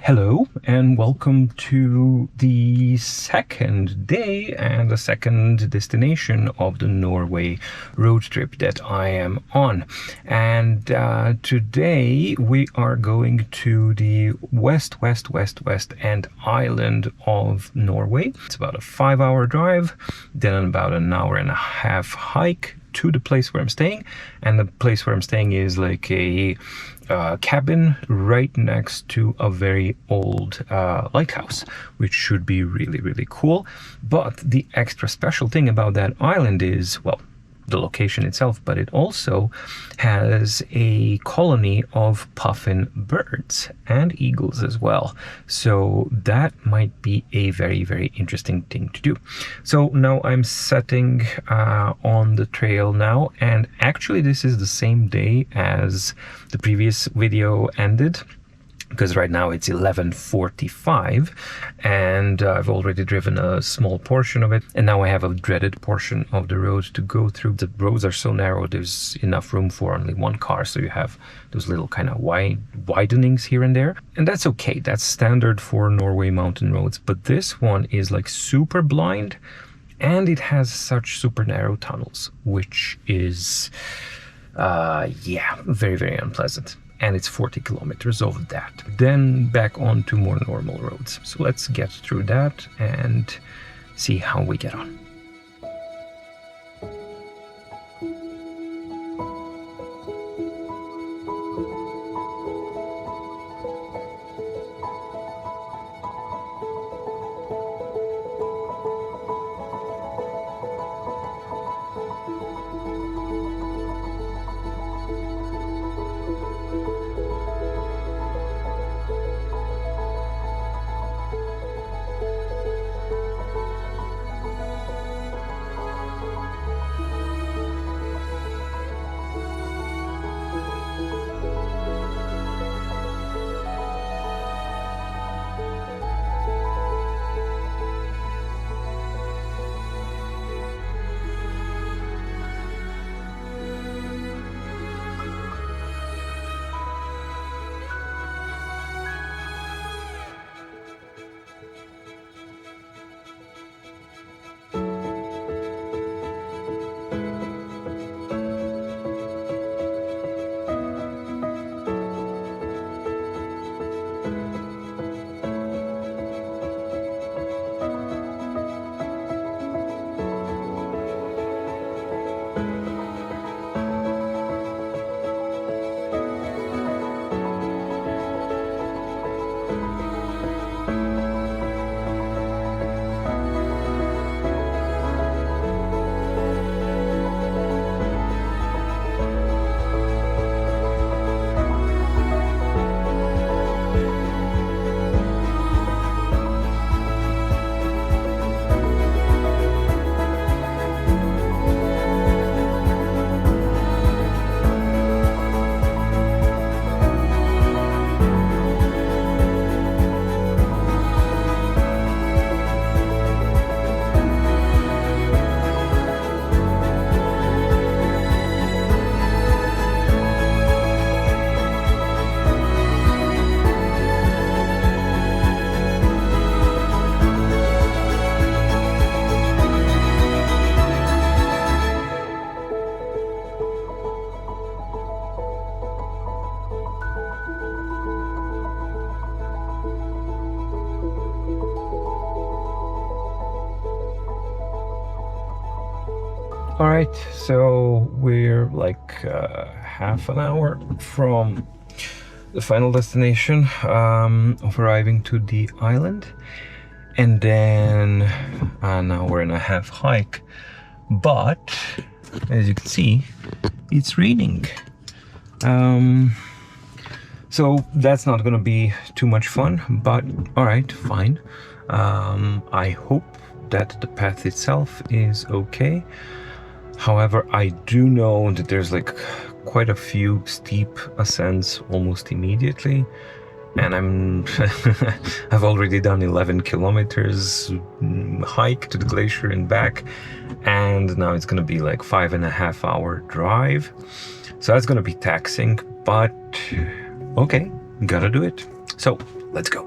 Hello and welcome to the second day and the second destination of the Norway road trip that I am on. And today we are going to the west end island of Norway. It's about a 5-hour drive, then about an hour and a half hike to the place where I'm staying. And the place where I'm staying is like a cabin right next to a very old lighthouse, which should be really cool. But the extra special thing about that island is, well, the location itself, but it also has a colony of puffin birds and eagles as well. So that might be a very interesting thing to do. So now I'm setting on the trail now, and actually this is the same day as the previous video ended, because right now it's 11:45 and I've already driven a small portion of it, and now I have a dreaded portion of the road to go through. The roads are so narrow, there's enough room for only one car, so you have those little kind of widenings here and there, and that's okay. That's standard for Norway mountain roads. But this one is like super blind, and it has such super narrow tunnels, which is very unpleasant. And it's 40 kilometers of that. Then back on to more normal roads. So let's get through that and see how we get on. All right, so we're like half an hour from the final destination of arriving to the island, and then an hour and a half hike. But as you can see, it's raining. So that's not gonna be too much fun, but all right, fine. I hope that the path itself is okay. However, I do know that there's like quite a few steep ascents almost immediately, and I've already done 11 kilometers hike to the glacier and back, and now it's gonna be like 5.5 hour drive. So that's gonna be taxing, but okay, gotta do it. So let's go.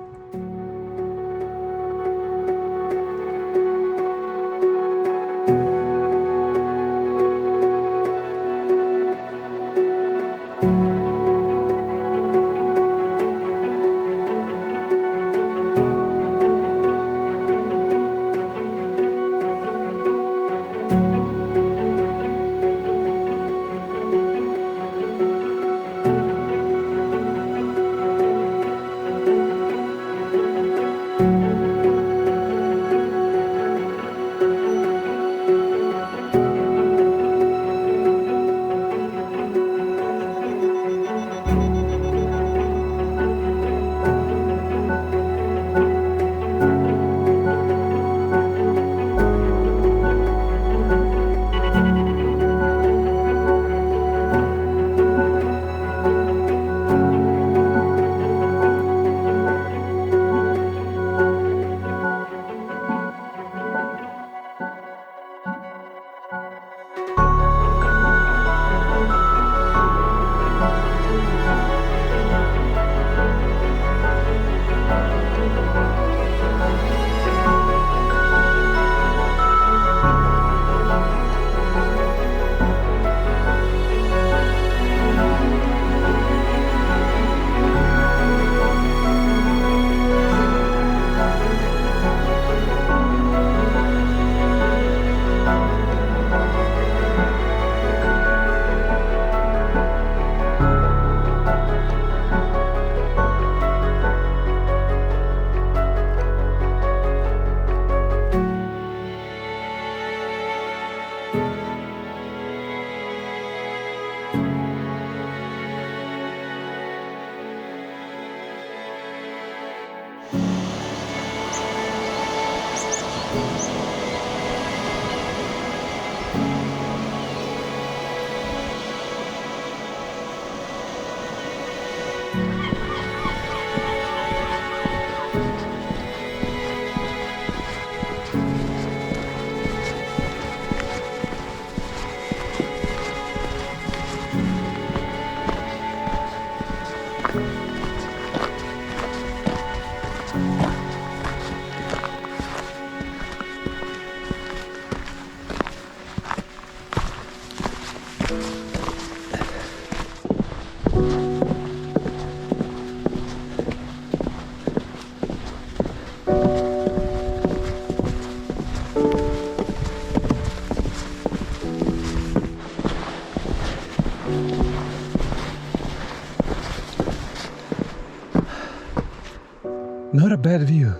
not a bad view,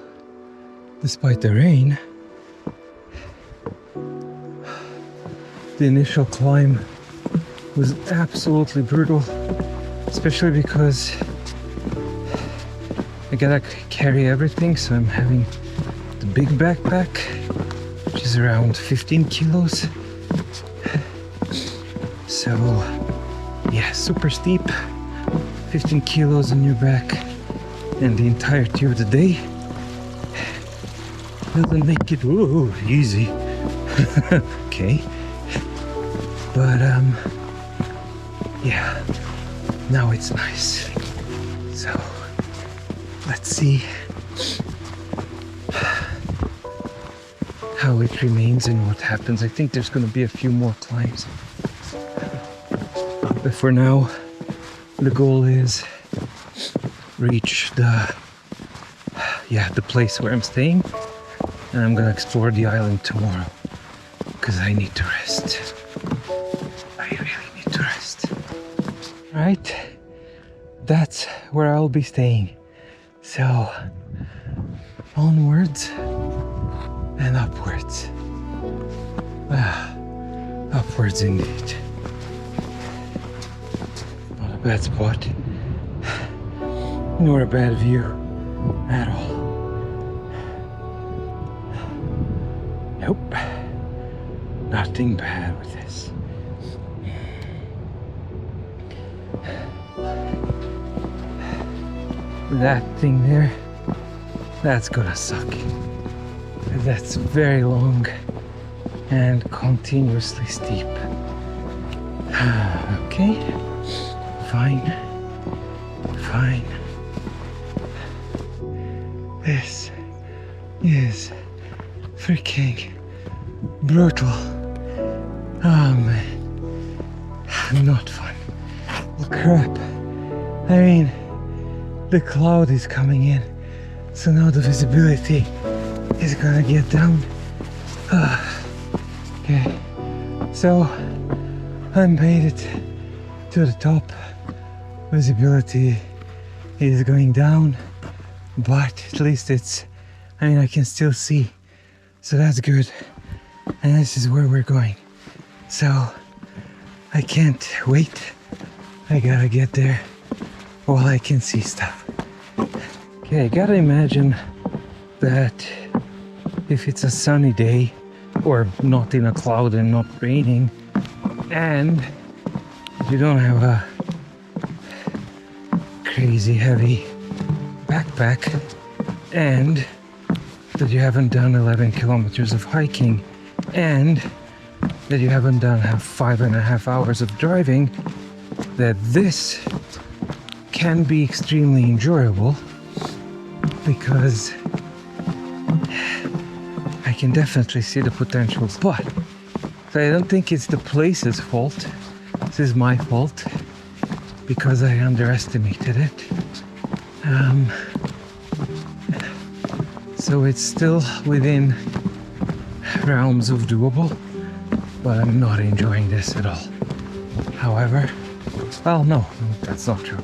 despite the rain. The initial climb was absolutely brutal, especially because I gotta carry everything, so I'm having the big backpack, which is around 15 kilos. So yeah, super steep, 15 kilos on your back, and the entirety of the day doesn't make it easy. Okay, but yeah, now it's nice. So let's see how it remains and what happens. I think there's going to be a few more climbs, but for now the goal is reach the place where I'm staying, and I'm gonna explore the island tomorrow because I need to rest. I really need to rest. Right, that's where I'll be staying. So onwards and upwards. Upwards indeed. Not a bad spot, nor a bad view at all. Nope, nothing bad with this. That thing there, that's gonna suck. That's very long and continuously steep. Okay, fine. This is freaking brutal. Oh man, not fun. Oh crap. I mean, the cloud is coming in, so now the visibility is gonna get down. Okay, so I made it to the top. Visibility is going down, but at least I can still see, so that's good. And this is where we're going, so I can't wait. I gotta get there while I can see stuff. Okay, I gotta imagine that if it's a sunny day, or not in a cloud and not raining, and you don't have a crazy heavy backpack, and that you haven't done 11 kilometers of hiking, and that you haven't done 5.5 hours of driving, that this can be extremely enjoyable, because I can definitely see the potential. But I don't think it's the place's fault. This is my fault because I underestimated it. So it's still within realms of doable, but I'm not enjoying this at all. However, well, no, that's not true.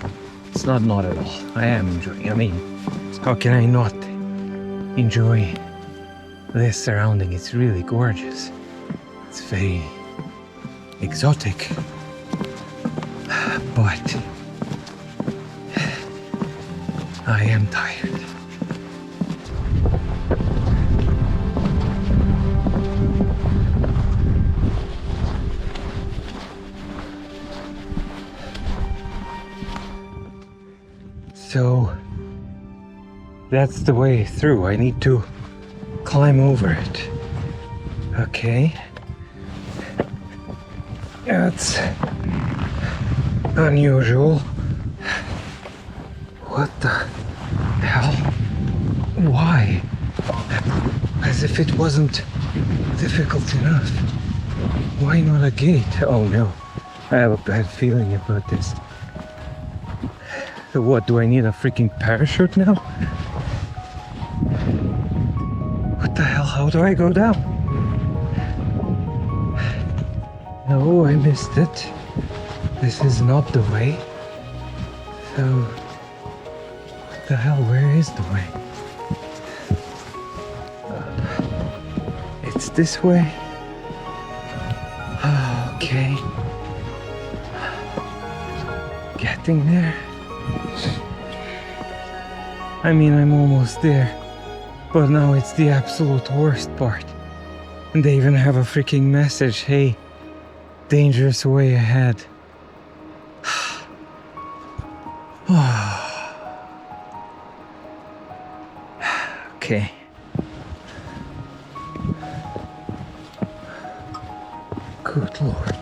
It's not at all. I am enjoying. I mean, how can I not enjoy this surrounding? It's really gorgeous. It's very exotic, but I am tired. So that's the way through. I need to climb over it. Okay. That's unusual. What the hell? Why? As if it wasn't difficult enough. Why not a gate? Oh no, I have a bad feeling about this. So what, do I need a freaking parachute now? What the hell, how do I go down? No, I missed it. This is not the way. So, what the hell, where is the way? this way. Okay. Getting there. I mean, I'm almost there. But now it's the absolute worst part. And they even have a freaking message. Hey, dangerous way ahead. Okay. Good Lord.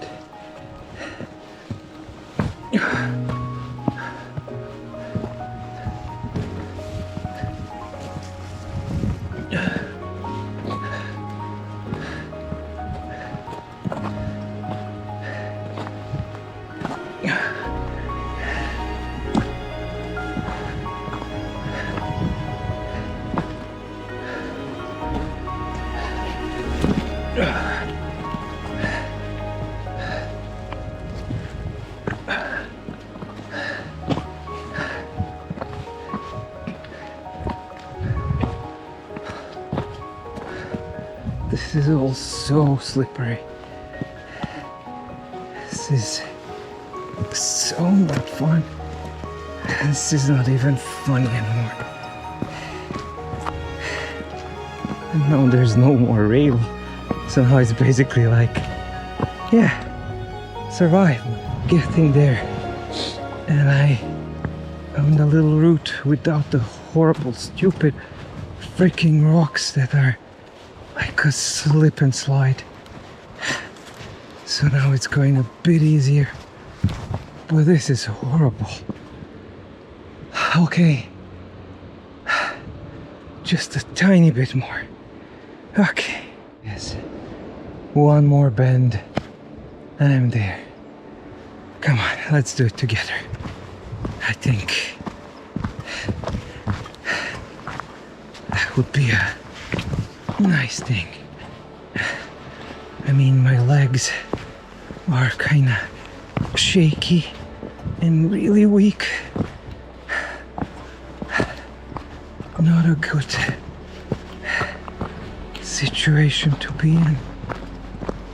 This is all so slippery. This is so not fun. This is not even funny anymore. And now there's no more rail. So now it's basically like, yeah, survive, getting there. And I found a little route without the horrible, stupid freaking rocks that are like a slip and slide. So now it's going a bit easier. But this is horrible. Okay. Just a tiny bit more. Okay. Yes. One more bend and I'm there. Come on, let's do it together. I think that would be a nice thing. I mean, my legs are kind of shaky and really weak. Not a good situation to be in.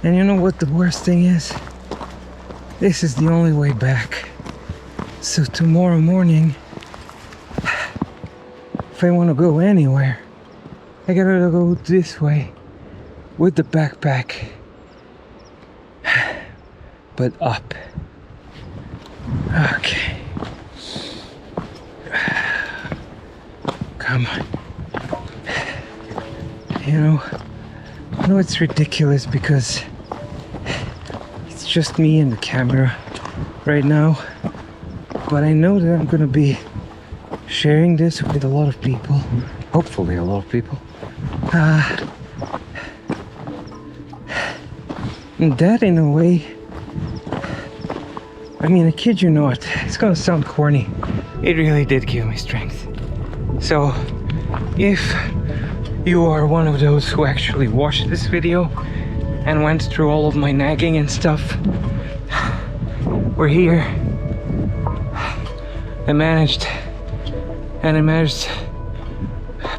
And you know what the worst thing is? This is the only way back. So tomorrow morning, if I want to go anywhere, I gotta go this way with the backpack, but up. Okay. Come on. You know, I know it's ridiculous because it's just me and the camera right now, but I know that I'm gonna be sharing this with a lot of people, hopefully a lot of people. And that in a way, I mean, I kid you not, it's gonna sound corny, it really did give me strength. So if you are one of those who actually watched this video and went through all of my nagging and stuff, we're here. I managed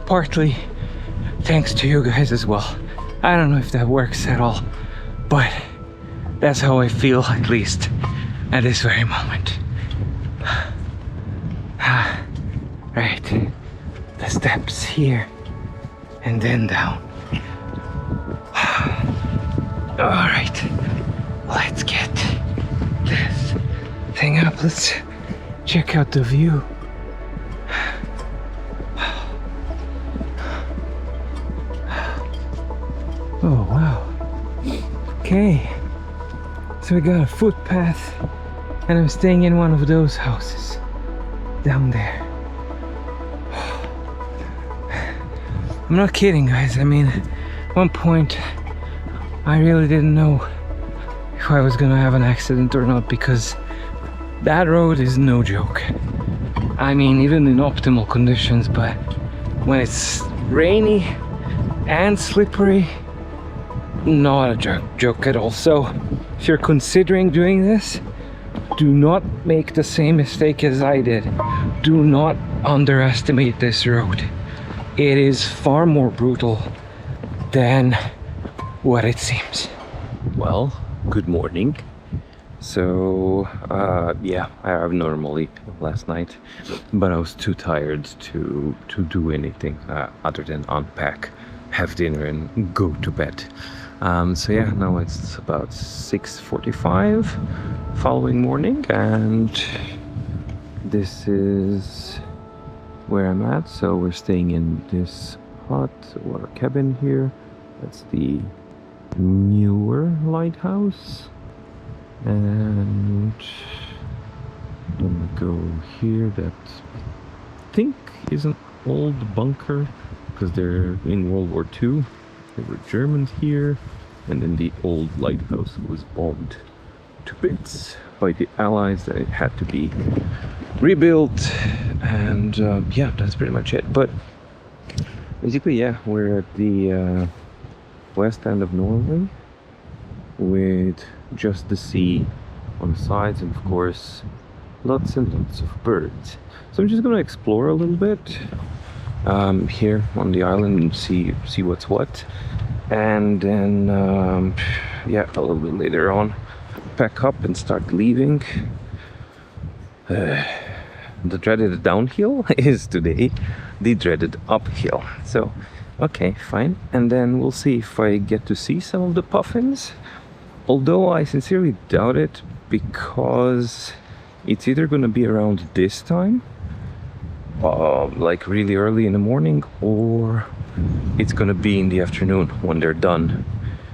partly thanks to you guys as well. I don't know if that works at all, but that's how I feel, at least at this very moment. Right, the steps here and then down. All right, let's get this thing up. Let's check out the view. Oh wow. Okay, so we got a footpath and I'm staying in one of those houses down there. I'm not kidding, guys. I mean, at one point I really didn't know if I was gonna have an accident or not, because that road is no joke. I mean, even in optimal conditions, but when it's rainy and slippery, not a joke at all. So if you're considering doing this, do not make the same mistake as I did. Do not underestimate this road. It is far more brutal than what it seems. Well, good morning. So, yeah, I normally last night, but I was too tired to do anything other than unpack, have dinner, and go to bed. So yeah, now it's about 6:45 following morning, and this is where I'm at. So we're staying in this hut or cabin here. That's the newer lighthouse. And I'm gonna go here. That I think is an old bunker because they're in World War II. There were Germans here, and then the old lighthouse was bombed to bits by the Allies. That it had to be rebuilt, and yeah, that's pretty much it. But basically, yeah, we're at the west end of Norway with just the sea on the sides, and of course lots and lots of birds. So I'm just gonna explore a little bit here on the island and see what's what, and then yeah, a little bit later on pack up and start leaving. The dreaded downhill is today the dreaded uphill. So okay, fine, and then we'll see if I get to see some of the puffins. Although I sincerely doubt it, because it's either going to be around this time, like really early in the morning, or it's going to be in the afternoon when they're done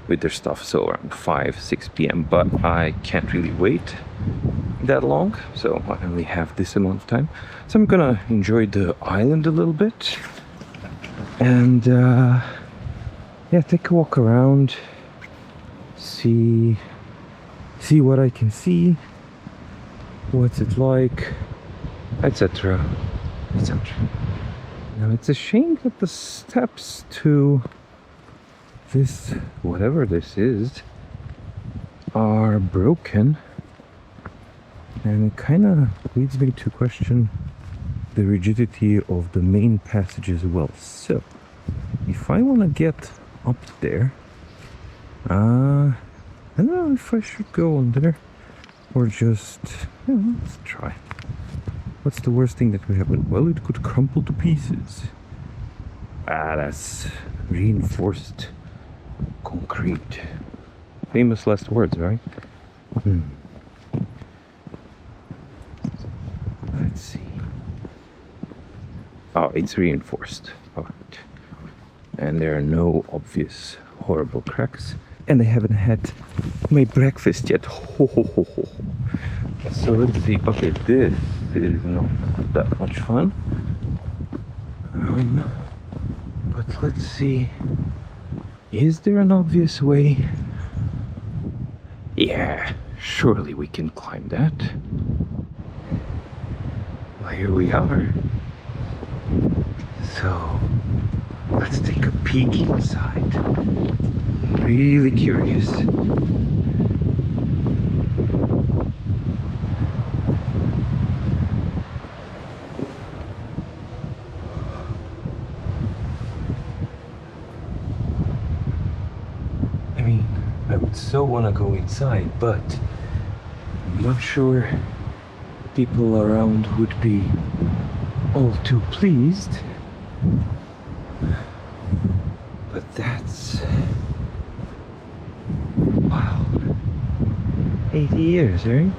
with their stuff, so around 5-6 p.m. But I can't really wait that long, so I only have this amount of time. So I'm going to enjoy the island a little bit and yeah, take a walk around. See what I can see, what's it like, etc. etc. Now it's a shame that the steps to this, whatever this is, are broken, and it kind of leads me to question the rigidity of the main passage as well. So if I want to get up there, I don't know if I should go on there or just, let's try. What's the worst thing that could happen? Well, it could crumple to pieces. That's reinforced concrete. Famous last words, right? Let's see. Oh, it's reinforced. Alright. And there are no obvious horrible cracks. And I haven't had my breakfast yet. Ho, ho, ho, ho. So let's see. Okay, this is not that much fun. But let's see. Is there an obvious way? Yeah, surely we can climb that. Well, here we are. So let's take a peek inside. Really curious. I mean, I would so want to go inside, but I'm not sure people around would be all too pleased. But that's... wow. 80 years, right?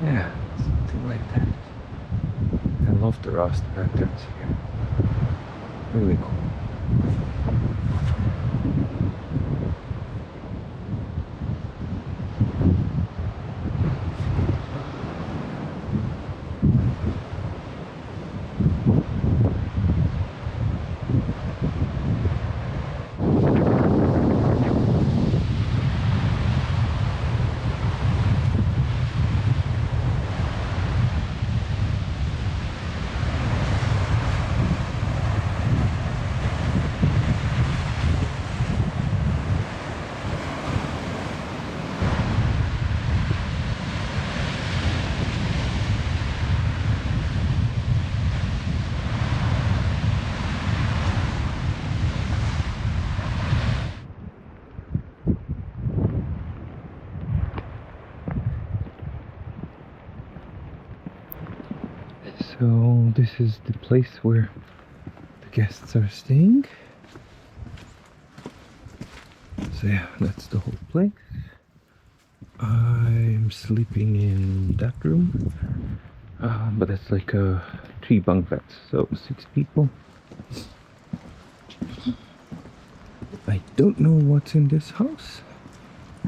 Yeah, something like that. I love the rust patterns here. Really cool. So this is the place where the guests are staying. So yeah, that's the whole place. I'm sleeping in that room, but it's like a 3 bunk beds, so 6 people. I don't know what's in this house.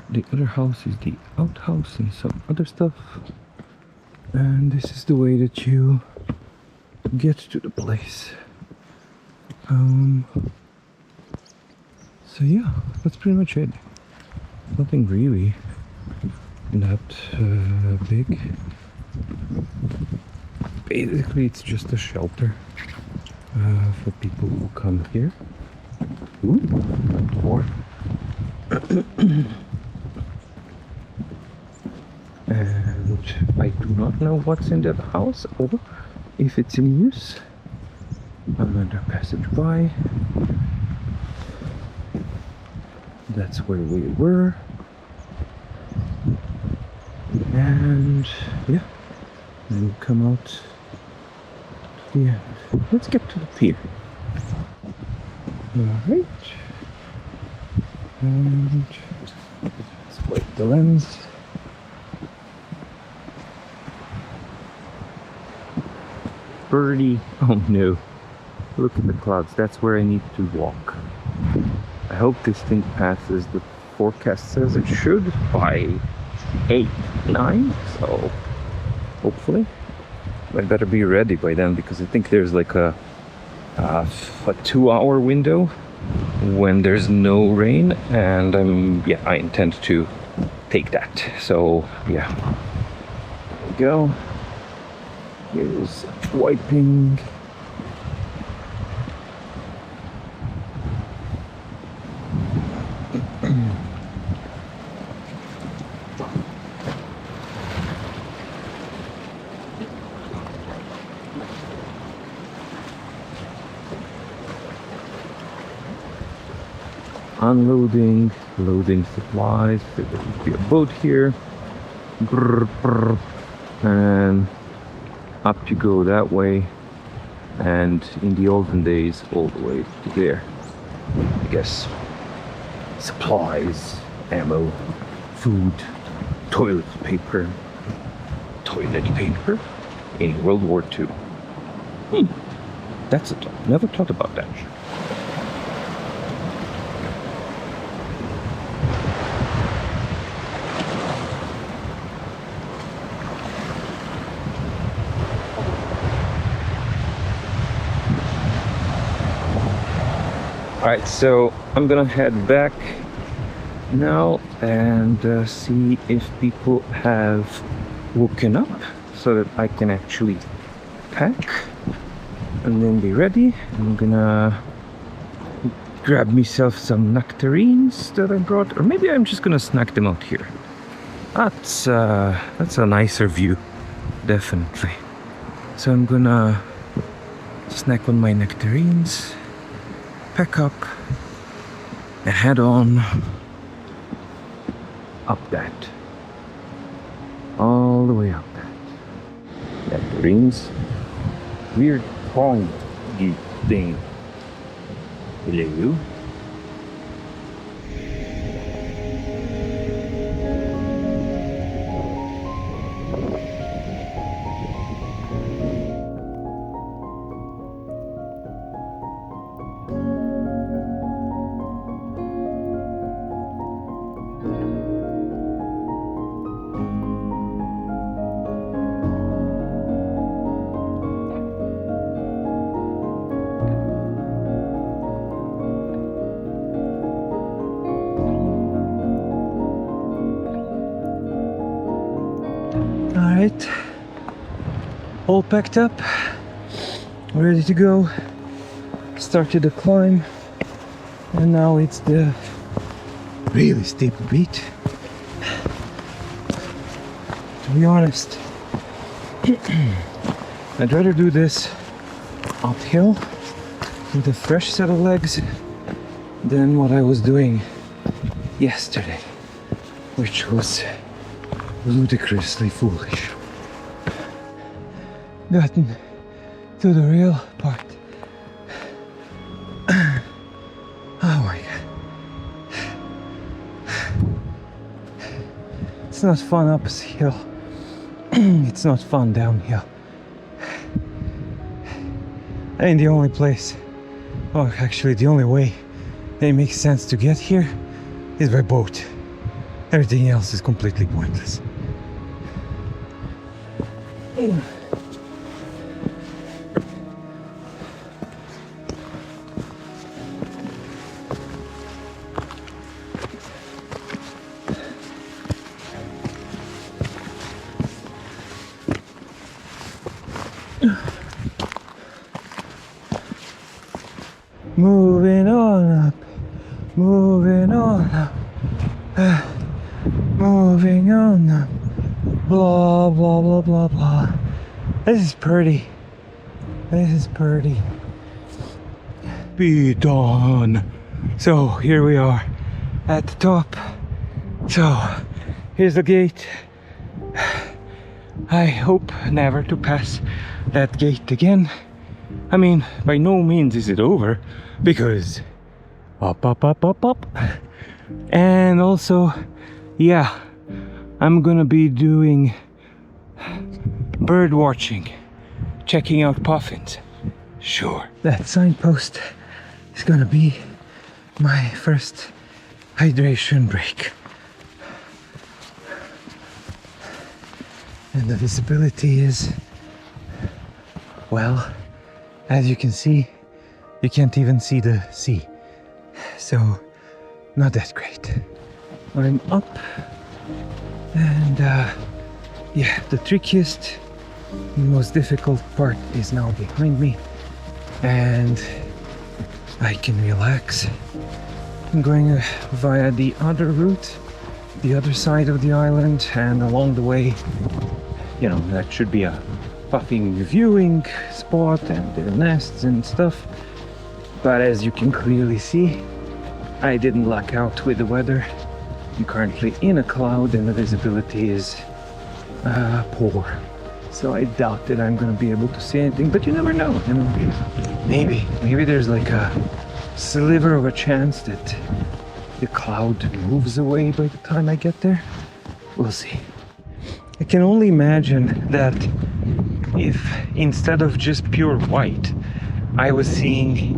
The other house is the outhouse and some other stuff. And this is the way that you get to the place. So yeah, that's pretty much it. Nothing really that big. Basically, it's just a shelter for people who come here. Ooh, door. And I do not know what's in that house or if it's in use. Another passage by. That's where we were. And yeah, then we come out. Yeah, let's get to the pier. Alright. And let's wipe the lens. Birdie. Oh no. Look at the clouds. That's where I need to walk. I hope this thing passes. The forecast says it should by 8, 9. So hopefully. I better be ready by then because I think there's like a 2-hour window when there's no rain, and I intend to take that. So yeah. There we go. Here's wiping. Unloading, loading supplies. There will be a boat here. Brr, brr. And up you go that way, and in the olden days all the way to there. I guess supplies, ammo, food, toilet paper in World War II. That's a thought. Never thought about that. Alright, so I'm gonna head back now and see if people have woken up so that I can actually pack and then be ready. I'm gonna grab myself some nectarines that I brought, or maybe I'm just gonna snack them out here. That's a nicer view, definitely. So I'm gonna snack on my nectarines, pack up, and head on up that. All the way up that. Nectarines. Weird pong thing. Hello. Alright, all packed up, ready to go. Started the climb, and now it's the really steep beat. To be honest, I'd rather do this uphill with a fresh set of legs than what I was doing yesterday, which was ludicrously foolish. Gotten to the real part. Oh my god. It's not fun uphill. It's not fun downhill. And the only place, oh actually the only way that it makes sense to get here is by boat. Everything else is completely pointless. Moving on up, moving on up, moving on up, blah blah blah blah blah. This is pretty. This is pretty. Be done. So here we are at the top. So here's the gate. I hope never to pass that gate again. I mean, by no means is it over, because up, up, up, up, up. And also, yeah, I'm gonna be doing bird watching, checking out puffins. Sure. That signpost is gonna be my first hydration break. And the visibility is, well, as you can see, you can't even see the sea. So, not that great. I'm up, and yeah, the trickiest, most difficult part is now behind me, and I can relax. I'm going via the other route, the other side of the island, and along the way, you know, that should be a puffin viewing spot and their nests and stuff. But as you can clearly see, I didn't luck out with the weather. I'm currently in a cloud and the visibility is poor. So I doubt that I'm gonna be able to see anything, but you never know. You know, maybe there's like a sliver of a chance that the cloud moves away by the time I get there. We'll see. I can only imagine that if instead of just pure white, I was seeing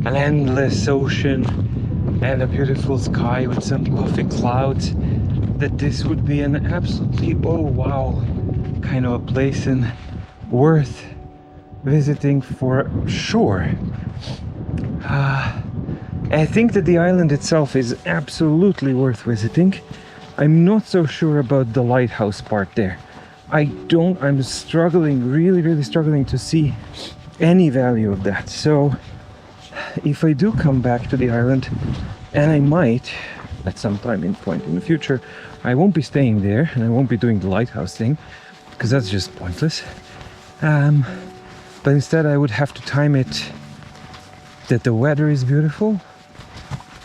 an endless ocean and a beautiful sky with some puffy clouds, that this would be an absolutely oh wow kind of a place and worth visiting for sure. I think that the island itself is absolutely worth visiting. I'm not so sure about the lighthouse part there. I'm struggling, really struggling to see any value of that. So if I do come back to the island, and I might at some point in the future, I won't be staying there and I won't be doing the lighthouse thing, because that's just pointless. But instead I would have to time it that the weather is beautiful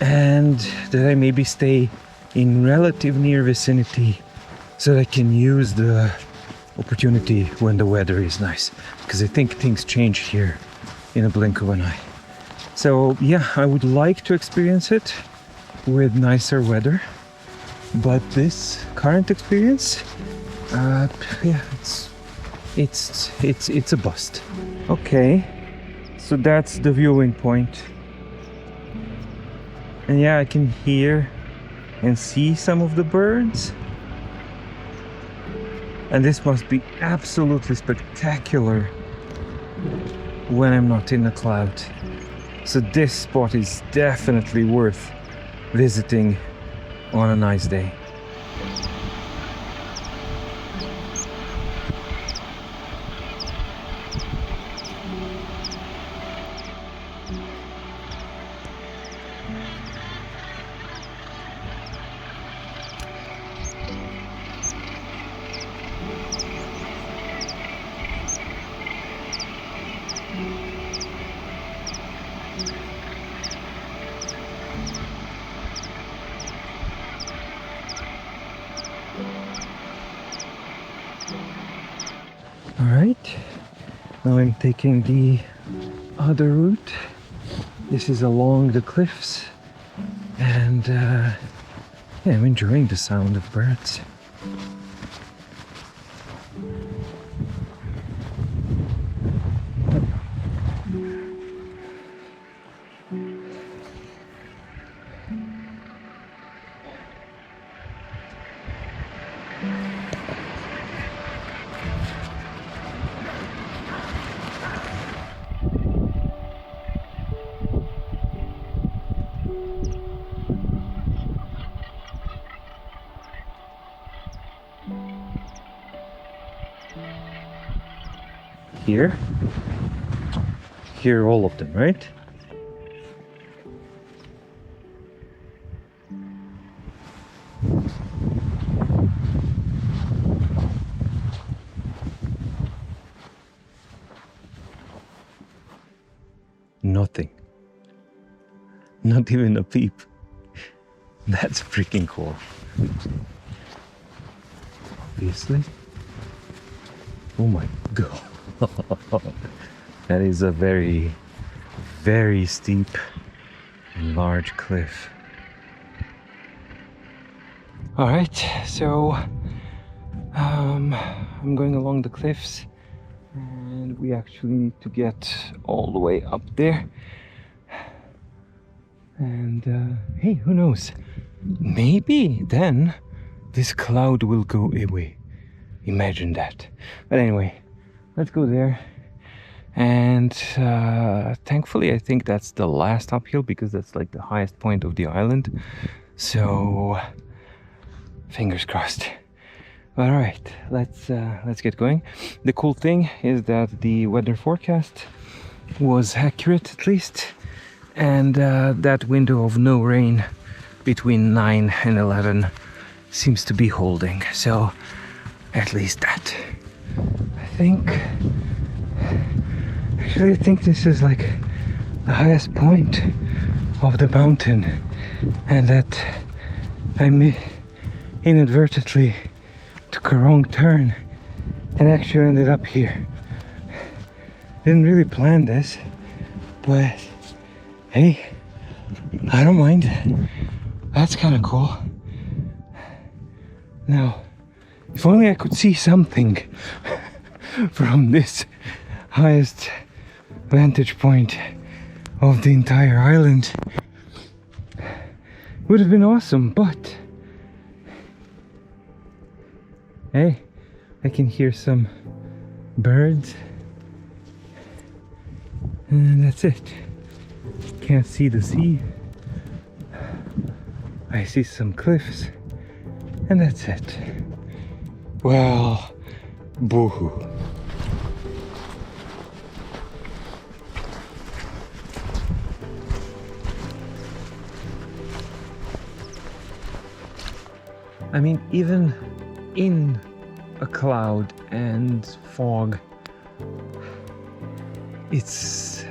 and that I maybe stay in relative near vicinity so that I can use the opportunity when the weather is nice, because I think things change here in a blink of an eye. So yeah, I would like to experience it with nicer weather, but this current experience, yeah, it's a bust. Okay, so that's the viewing point, and yeah, I can hear and see some of the birds, and this must be absolutely spectacular when I'm not in the cloud. So this spot is definitely worth visiting on a nice day. Alright, Now I'm taking the other route. This is along the cliffs, and yeah, I'm enjoying the sound of birds. Here? Here, all of them, right? Nothing. Not even a peep. That's freaking cool. Obviously. Oh my god. That is a very, very steep and large cliff. Alright, so I'm going along the cliffs, and we actually need to get all the way up there. And hey, who knows? Maybe then this cloud will go away. Imagine that. But anyway, let's go there. And thankfully I think that's the last uphill, because that's like the highest point of the island. So fingers crossed. All right, let's get going. The cool thing is that the weather forecast was accurate, at least, and that window of no rain between 9 and 11 seems to be holding. So at least that. I think this is like the highest point of the mountain, and that I inadvertently took a wrong turn and actually ended up here. Didn't really plan this, but hey, I don't mind. That's kind of cool. Now, if only I could see something from this highest vantage point of the entire island. Would have been awesome, but hey, I can hear some birds, and that's it. Can't see the sea. I see some cliffs, and that's it. Well, boo-hoo. I mean, even in a cloud and fog, it's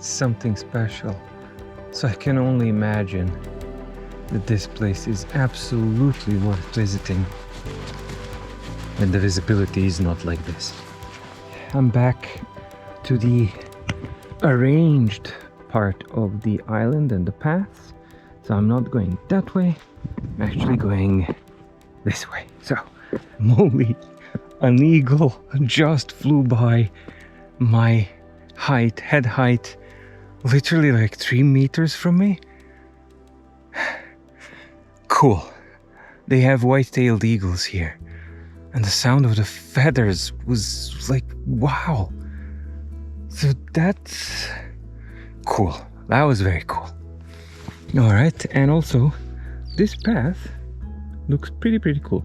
something special. So I can only imagine that this place is absolutely worth visiting when the visibility is not like this. I'm back to the arranged part of the island and the paths. So I'm not going that way, I'm actually going this way. So, moly, an eagle just flew by my height, head height, literally like 3 meters from me. Cool. They have white-tailed eagles here, and the sound of the feathers was like, wow. So that's cool. That was very cool. All right, and also this path looks pretty cool.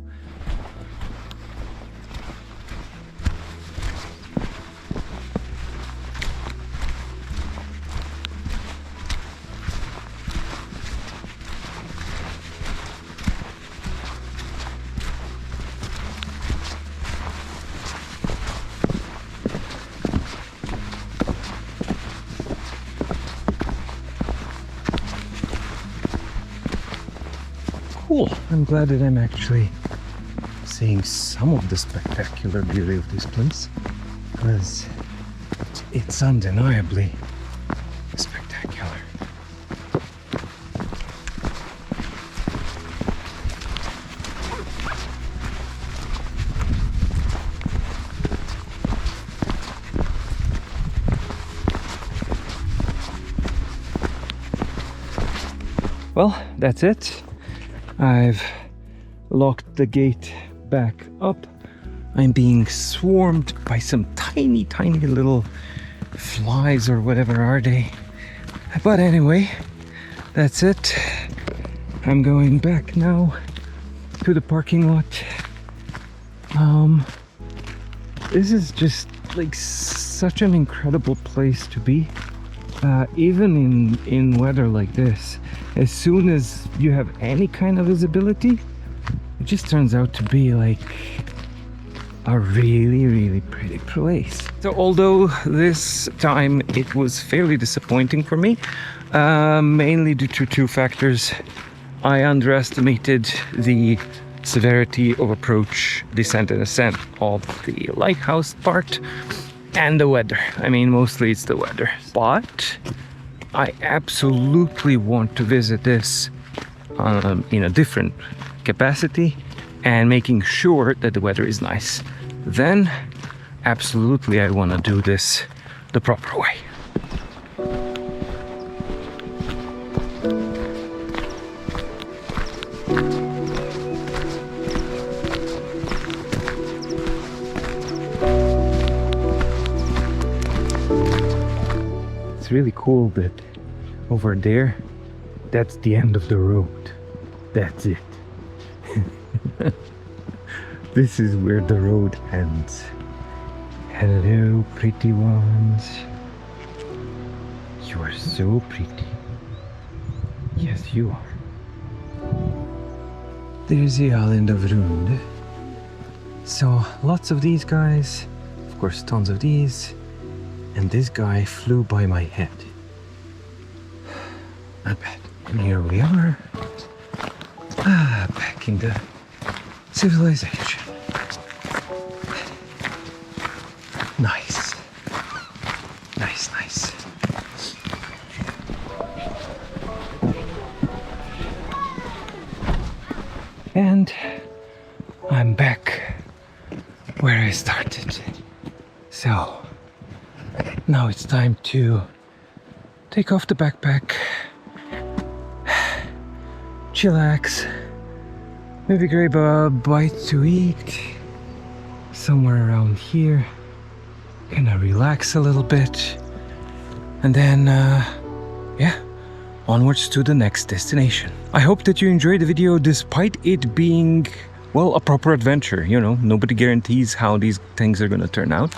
Cool. I'm glad that I'm actually seeing some of the spectacular beauty of this place, because it's undeniably spectacular. Well, that's it. I've locked the gate back up. I'm being swarmed by some tiny, tiny little flies or whatever are they. But anyway, that's it. I'm going back now to the parking lot. This is just like such an incredible place to be. Even in weather like this, as soon as you have any kind of visibility, it just turns out to be like a really, really pretty place. So although this time it was fairly disappointing for me, mainly due to two factors. I underestimated the severity of approach, descent and ascent of the lighthouse part, and the weather. I mean, mostly it's the weather. But I absolutely want to visit this in a different capacity and making sure that the weather is nice. Then, absolutely, I want to do this the proper way. It's really cool that over there, that's the end of the road. That's it. This is where the road ends. Hello, pretty ones. You are so pretty. Yes, you are. There's the island of Runde. So, lots of these guys. Of course, tons of these. And this guy flew by my head. Not bad. And here we are. Back in the civilization. Nice. Nice, nice. And I'm back where I started. So now it's time to take off the backpack, chillax, maybe grab a bite to eat somewhere around here, kind of relax a little bit, and then yeah, onwards to the next destination. I hope that you enjoyed the video despite it being, well, a proper adventure. You know, nobody guarantees how these things are gonna turn out.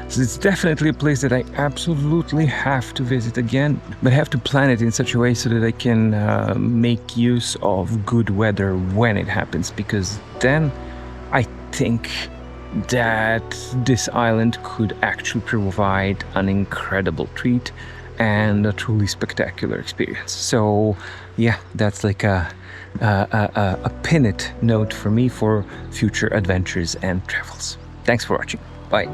So it's definitely a place that I absolutely have to visit again, but I have to plan it in such a way so that I can make use of good weather when it happens, because then I think that this island could actually provide an incredible treat and a truly spectacular experience. So yeah, that's like a pin it note for me for future adventures and travels. Thanks for watching. Bye.